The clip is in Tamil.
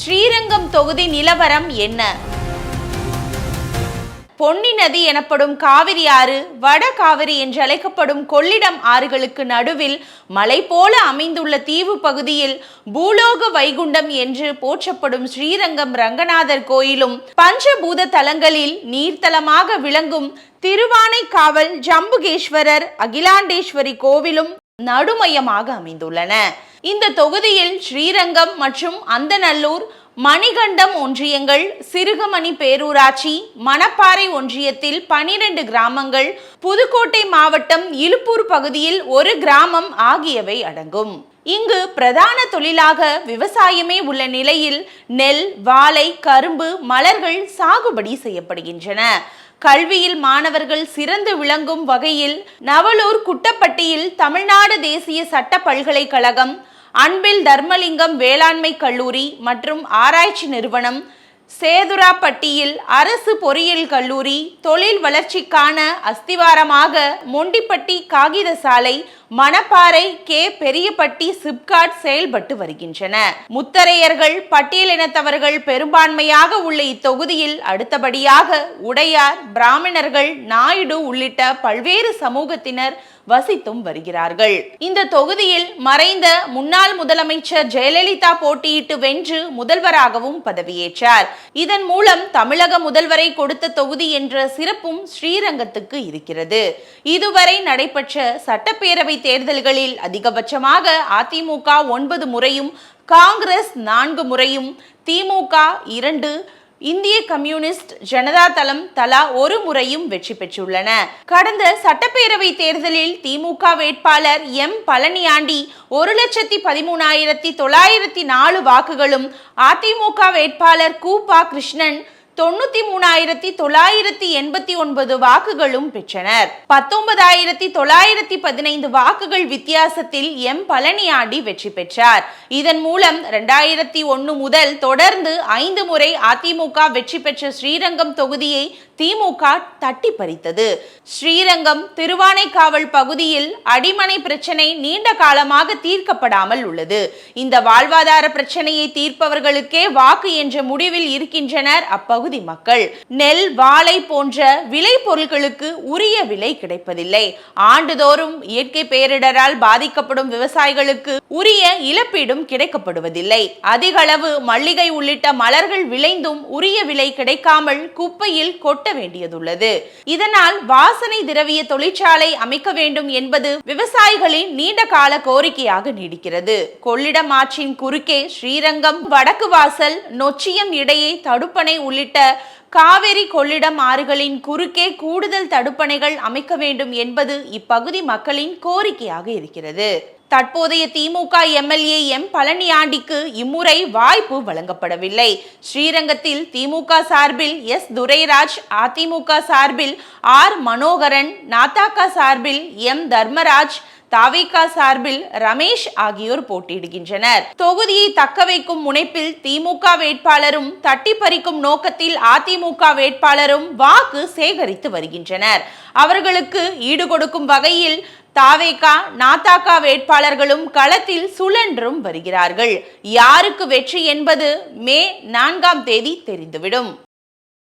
ஸ்ரீரங்கம் தொகுதி நிலவரம் என்ன? பொன்னி நதி எனப்படும் காவிரி ஆறு, வட காவிரி என்று அழைக்கப்படும் கொள்ளிடம் ஆறுகளுக்கு நடுவில் மலை போல அமைந்துள்ள தீவு பகுதியில் பூலோக வைகுண்டம் என்று போற்றப்படும் ஸ்ரீரங்கம் ரங்கநாதர் கோயிலும், பஞ்சபூத தலங்களில் நீர்த்தலமாக விளங்கும் திருவானைக்காவல் ஜம்புகேஸ்வரர் அகிலாண்டேஸ்வரி கோவிலும் நடுமையமாக அமைந்துள்ளன. இந்த தொகுதியில் ஸ்ரீரங்கம் மற்றும் அந்தநல்லூர், மணிகண்டம் ஒன்றியங்கள், சிறுகமணி பேரூராட்சி, மணப்பாறை ஒன்றியத்தில் 12 கிராமங்கள், புதுக்கோட்டை மாவட்டம் இலுப்பூர் பகுதியில் ஒரு கிராமம் ஆகியவை அடங்கும். இங்கு பிரதான தொழிலாக விவசாயமே உள்ள நிலையில் நெல், வாழை, கரும்பு, மலர்கள் சாகுபடி செய்யப்படுகின்றன. கல்வியில் மாணவர்கள் சிறந்து விளங்கும் வகையில் நவலூர் குட்டப்பட்டியில் தமிழ்நாடு தேசிய சட்ட பல்கலைக்கழகம், அன்பில் தர்மலிங்கம் வேளாண்மை கல்லூரி மற்றும் ஆராய்ச்சி நிறுவனம், சேதுராப்பட்டியில் அரசு பொறியியல் கல்லூரி, தொழில் வளர்ச்சிக்கான அஸ்திவாரமாக மொண்டிப்பட்டி காகித சாலை, மணப்பாறை கே பெரியப்பட்டி சிப்காட் செயல்பட்டு வருகின்றன. முத்தரையர்கள், பட்டியலினத்தவர்கள் பெரும்பான்மையாக உள்ள இத்தொகுதியில் அடுத்தபடியாக உடையார், பிராமணர்கள், நாயுடு உள்ளிட்ட பல்வேறு சமூகத்தினர் வசித்தும் வருகிறார்கள். இந்த தொகுதியில் மறைந்த முன்னாள் முதலமைச்சர் ஜெயலலிதா போட்டியிட்டு வென்று முதல்வராகவும் பதவியேற்றார். இதன் மூலம் தமிழக முதல்வரை கொடுத்த தொகுதி என்ற சிறப்பும் ஸ்ரீரங்கத்துக்கு இருக்கிறது. இதுவரை நடைபெற்ற சட்டப்பேரவை தேர்தல்களில் அதிகபட்சமாக அதிமுக 9 முறையும், காங்கிரஸ் 4 முறையும், திமுக 2, இந்திய கம்யூனிஸ்ட் ஜனதா தளம் தலா 1 முறையும் வெற்றி பெற்றுள்ளன. கடந்த சட்டப்பேரவை தேர்தலில் திமுக வேட்பாளர் எம் பழனியாண்டி 1,13,904 வாக்குகளும், அதிமுக வேட்பாளர் கூபா கிருஷ்ணன் 93,989 வாக்குகளும் பெற்றனர். 19,915 வாக்குகள் வித்தியாசத்தில் எம் பழனியாண்டி வெற்றி பெற்றார். இதன் மூலம் 2001 முதல் தொடர்ந்து 5 முறை அதிமுக வெற்றி பெற்ற ஸ்ரீரங்கம் தொகுதியை திமுக தட்டி பறித்தது. ஸ்ரீரங்கம் திருவானைக்காவல் பகுதியில் அடிமனை பிரச்சனை நீண்ட காலமாக தீர்க்கப்படாமல் உள்ளது. இந்த வாழ்வாதார பிரச்சனையை தீர்ப்பவர்களுக்கே வாக்கு என்ற முடிவில் இருக்கின்றனர் அப்பகுதி மக்கள். நெல், வாழை போன்ற விளை பொருட்களுக்கு உரிய விலை கிடைப்பதில்லை. ஆண்டுதோறும் இயற்கை பேரிடரால் பாதிக்கப்படும் விவசாயிகளுக்கு உரிய இழப்பீடும் கிடைக்கப்படுவதில்லை. அதிக அளவு மல்லிகை உள்ளிட்ட மலர்கள் விளைந்தும் உரிய விலை கிடைக்காமல் குப்பையில் கொட்ட வேண்டியதுள்ளது. இதனால் வாசனை திரவிய தொழிற்சாலை அமைக்க வேண்டும் என்பது விவசாயிகளின் நீண்ட கால கோரிக்கையாக நீடிக்கிறது. கொள்ளிடம் ஆற்றின் குறுக்கே ஸ்ரீரங்கம் வடக்கு வாசல், நொச்சியம் இடையே தடுப்பணை உள்ளிட்ட காவிரி கொள்ளிடம் ஆறுகளின் குறுக்கே கூடுதல் தடுப்பணைகள் அமைக்க வேண்டும் என்பது இப்பகுதி மக்களின் கோரிக்கையாக இருக்கிறது. தற்போதைய திமுக எம்எல்ஏ எம் பழனியாண்டிக்கு இம்முறை வாய்ப்பு வழங்கப்படவில்லை. ஸ்ரீரங்கத்தில் திமுக சார்பில் எஸ் துரைராஜ், அதிமுக சார்பில் ஆர் மனோகரன், நாதாகா சார்பில் எம் தர்மராஜ், தாவேகா சார்பில் ரமேஷ் ஆகியோர் போட்டியிடுகின்றனர். தொகுதியை தக்க வைக்கும் முனைப்பில் திமுக வேட்பாளரும், தட்டி பறிக்கும் நோக்கத்தில் அதிமுக வேட்பாளரும் வாக்கு சேகரித்து வருகின்றனர். அவர்களுக்கு ஈடுகொடுக்கும் வகையில் தாவேகா, நாதாகா வேட்பாளர்களும் களத்தில் சுழன்றும் வருகிறார்கள். யாருக்கு வெற்றி என்பது மே 4ஆம் தேதி தெரிந்துவிடும்.